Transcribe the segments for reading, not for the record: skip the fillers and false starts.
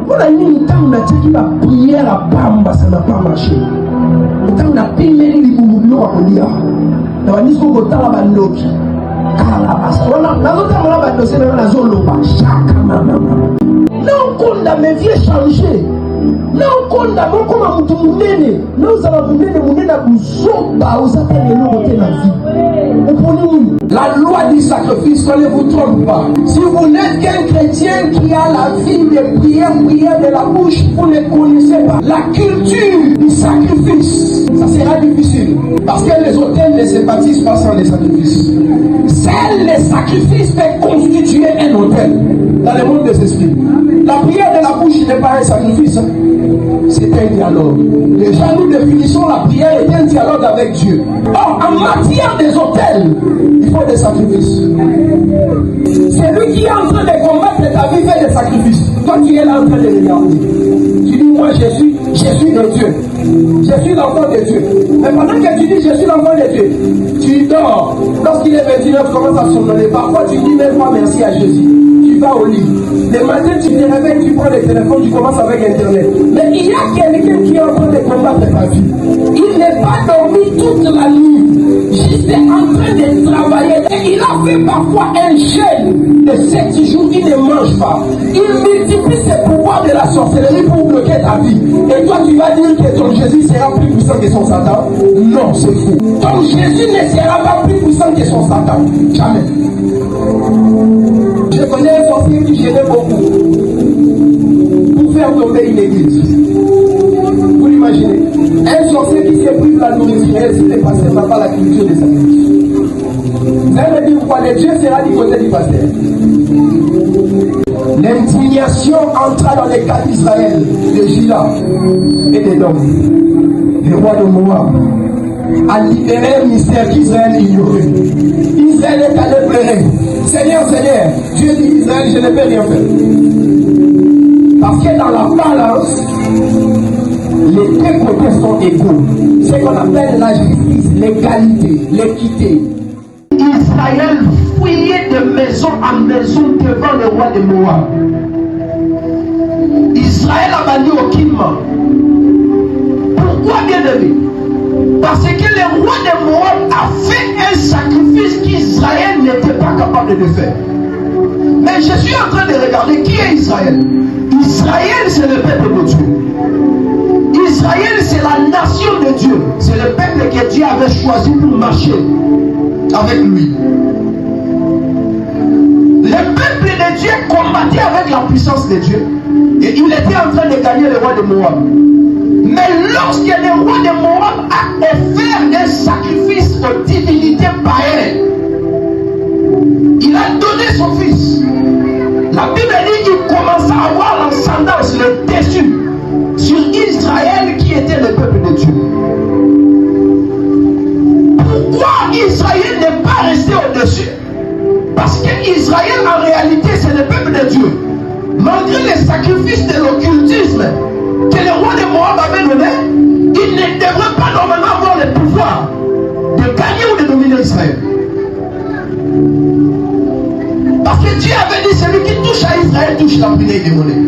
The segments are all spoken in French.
On a mis le temps où on a dit que la prière à Bamba, ça n'a pas marché. Le temps où on a payé les boulots à Kolia. On a dit qu'on va dans la bandoki. On a notamment la bandoki, mais on a zoloba. Chaque maman. Non, qu'on a mes vieux changé. Non, qu'on a mon comment vous tournez. Nous allons vous donner la boussole. Vous appelez le côté de la vie. La loi du sacrifice, ne vous trompe pas. Si vous n'êtes qu'un chrétien qui a la vie de prière de la bouche, vous ne connaissez pas la culture du sacrifice. Ça sera difficile. Parce que les autels ne se bâtissent pas sans les sacrifices. Seuls les sacrifices peuvent constituer un autel dans le monde des esprits. La prière de la bouche n'est pas un sacrifice. C'est un dialogue. Déjà, nous définissons la prière est un dialogue avec Dieu. Or, en matière des autels, il faut des sacrifices. C'est lui qui est en train de combattre ta vie fait des sacrifices. Toi, tu es là en train de regarder. Tu dis, moi, je suis de Dieu. Je suis l'enfant de Dieu. Mais pendant que tu dis, je suis l'enfant de Dieu, tu dors. Lorsqu'il est 29, commence à somnoler. Parfois, tu dis même pas merci à Jésus. Tu vas au lit. Le matin, tu te réveilles, tu prends le téléphone, tu commences avec Internet. Mais il y a quelqu'un qui est en train de combattre ta vie. Il n'est pas dormi toute la nuit. Juste en train de travailler. Et il a fait parfois un jeûne de 7 jours. Il ne mange pas. Il multiplie ses pouvoirs de la sorcellerie pour bloquer ta vie. Et toi, tu vas dire que ton Jésus sera plus puissant que son Satan? Non, c'est faux. Ton Jésus ne sera pas plus puissant que son Satan. Jamais. Je connais un sorcier qui gênait beaucoup pour faire tomber une église. Vous l'imaginez? Un sorcier qui s'est pris de la nourriture, et si le pasteur n'a pas la culture des sacrifices. Vous allez me dire quoi? Le Dieu sera du côté du pasteur. L'indignation entra dans les cas d'Israël, de Juda et d'Édom. Le roi de Moab a libéré un mystère qu'Israël ignorait. Israël est allé pleurer. Seigneur, Dieu dit Israël, je ne peux rien faire. Parce que dans la balance, les deux côtés sont égaux. Ce qu'on appelle la justice, l'égalité, l'équité. Israël fouillait de maison en maison devant le roi de Moab. Israël a banni aucunement. Pourquoi, bien aimé? Parce que le roi de Moab a fait un sacrifice qu'Israël n'était pas capable de faire. Mais je suis en train de regarder qui est Israël. Israël, c'est le peuple de Dieu. Israël, c'est la nation de Dieu. C'est le peuple que Dieu avait choisi pour marcher avec lui. Le peuple de Dieu combattait avec la puissance de Dieu. Et il était en train de gagner le roi de Moab. Mais lorsque le roi de Moab a offert un sacrifice aux divinités païennes, il a donné son fils. La Bible dit qu'il commença à avoir l'ascendance, le dessus sur Israël qui était le peuple de Dieu. Pourquoi Israël n'est pas resté au-dessus? Parce qu'Israël en réalité c'est le peuple de Dieu. Malgré les sacrifices de l'occultisme que le roi de Moab avait donné, il ne devrait pas normalement avoir le pouvoir de gagner ou de dominer Israël. Parce que Dieu avait dit celui qui touche à Israël touche la punée démoniaque.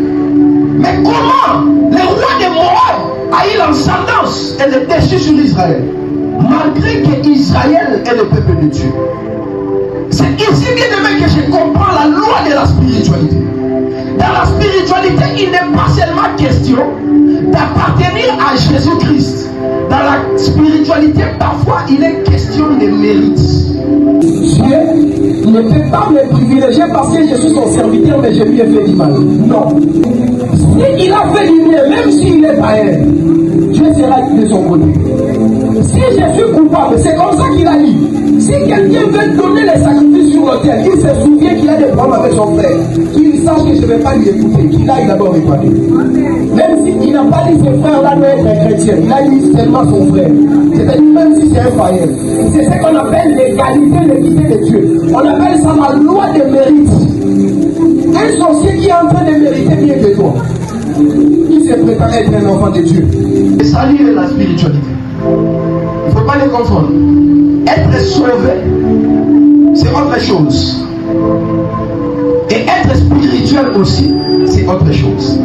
Mais comment le roi de Moab a eu l'ascendance et le dessus sur Israël, malgré que Israël est le peuple de Dieu? C'est ici, bien aimé, que je comprends la loi de la spiritualité. Dans la spiritualité, il n'est pas seulement question d'appartenir à Jésus-Christ. Dans la spiritualité, parfois, il est question de mérite. Dieu ne peut pas me privilégier parce que je suis son serviteur, mais je lui ai fait du mal. Non. S'il a fait du bien, même s'il est païen, Dieu sera de son côté. Si je suis coupable, c'est comme ça qu'il a dit. Si quelqu'un veut donner les sacrifices sur l'autel, il se souvient qu'il a des problèmes avec son frère, qu'il sache que je ne vais pas lui écouter, qu'il aille d'abord réparer. Même s'il n'a pas dit ce frère-là doit être chrétien, il a dit seulement son frère. C'est-à-dire même si c'est un païen. C'est ce qu'on appelle l'égalité, l'équité de Dieu. On appelle ça la loi de mérite. Un sorcier qui est en train de mériter mieux que toi, qui se prétend être un enfant de Dieu. Et salut est la spiritualité. Il ne faut pas les confondre. Être sauvé, c'est autre chose. Et être spirituel aussi, c'est autre chose.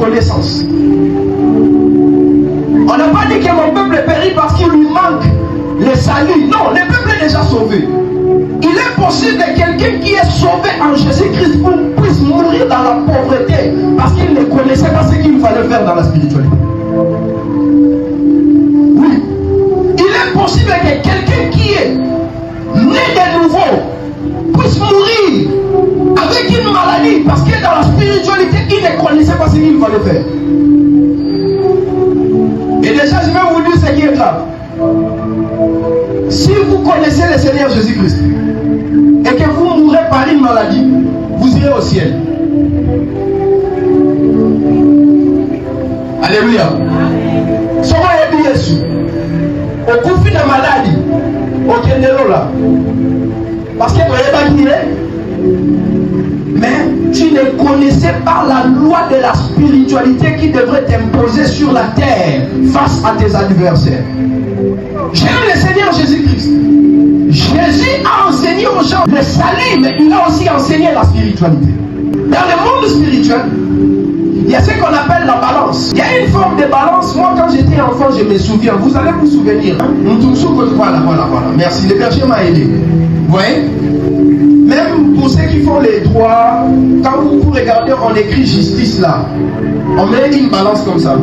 connaissance. On n'a pas dit que mon peuple périt parce qu'il lui manque le salut. Non, le peuple est déjà sauvé. Il est possible que quelqu'un qui est sauvé en Jésus-Christ puisse mourir dans la pauvreté parce qu'il ne connaissait pas ce qu'il fallait faire dans la spiritualité. Oui. Il est possible que quelqu'un qui est né de nouveau puisse mourir avec une maladie parce que dans la spiritualité, il ne connaissait pas ce qu'il fallait faire. Et déjà, je vais vous dire ce qui est grave. Si vous connaissez le Seigneur Jésus-Christ et que vous mourrez par une maladie, vous irez au ciel. Alléluia. Souvent il y a Jésus. Au coup de maladie, au Kendelo là. Parce que vous n'avez pas qui est. Mais tu ne connaissais pas la loi de la spiritualité qui devrait t'imposer sur la terre face à tes adversaires. J'aime le Seigneur Jésus-Christ. Jésus a enseigné aux gens le salut, mais il a aussi enseigné la spiritualité. Dans le monde spirituel, il y a ce qu'on appelle la balance. Il y a une forme de balance. Moi, quand j'étais enfant, je me souviens. Vous allez vous souvenir. Voilà. Merci. Le berger m'a aidé. Vous voyez? Même pour ceux qui font les droits, quand vous regardez, on écrit justice là. On met une balance comme ça.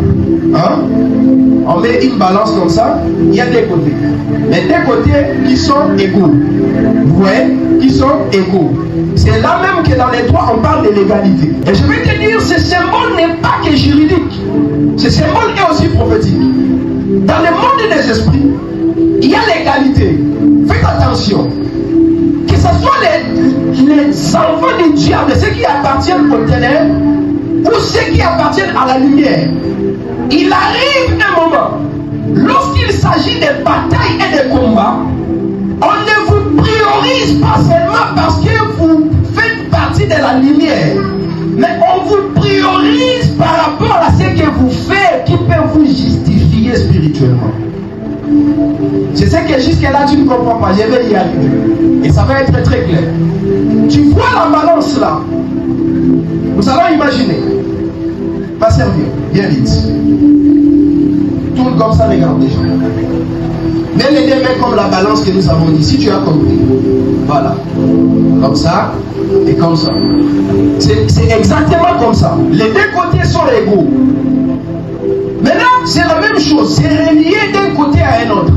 Hein? On met une balance comme ça. Il y a des côtés. Mais des côtés qui sont égaux. Vous voyez? Qui sont égaux. C'est là même que dans les droits, on parle de l'égalité. Et je vais te dire, ce symbole n'est pas que juridique. Ce symbole est aussi prophétique. Dans le monde des esprits, il y a l'égalité. Faites attention. Que ce soit les enfants du diable, ceux qui appartiennent au ténèbres, ou ceux qui appartiennent à la lumière, il arrive un moment, lorsqu'il s'agit de batailles et de combats, on ne vous priorise pas seulement parce que vous faites partie de la lumière, mais on vous priorise par rapport à ce que vous faites qui peut vous justifier spirituellement. C'est ce que jusque-là tu ne comprends pas. Je vais y arriver. Et ça va être très très clair. Tu vois la balance là. Nous allons imaginer. Va servir. Bien vite. Tourne comme ça, regarde déjà. Mets les deux mains comme la balance que nous avons dit. Si tu as compris. Voilà. Comme ça. Et comme ça. C'est exactement comme ça. Les deux côtés sont égaux. Maintenant, c'est la même chose. C'est relié d'un côté à un autre.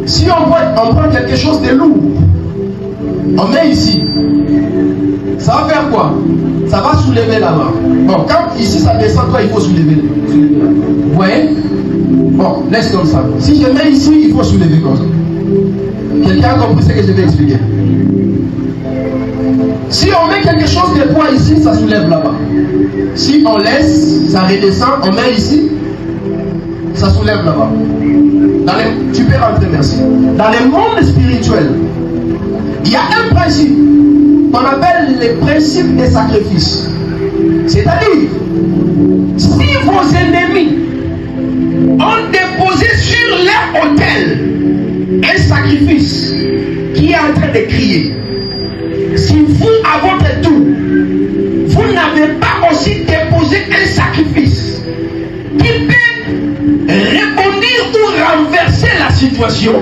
Si on prend quelque chose de lourd, on met ici. Ça va faire quoi? Ça va soulever la main. Bon, quand ici ça descend, toi il faut soulever. Vous voyez? Bon, laisse comme ça. Si je mets ici, il faut soulever comme ça. Quelqu'un a compris ce que je vais expliquer? Si on met quelque chose de poids ici, ça soulève là-bas. Si on laisse, ça redescend, on met ici, ça soulève là-bas. Tu peux rentrer, merci. Dans le monde spirituel, il y a un principe qu'on appelle le principe des sacrifices. C'est-à-dire, si vos ennemis ont déposé sur leur autel un sacrifice qui est en train de crier, si vous, à votre tour, vous n'avez pas aussi déposé un sacrifice qui peut répondre ou renverser la situation,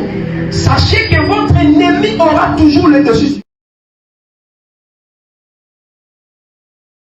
sachez que votre ennemi aura toujours le dessus.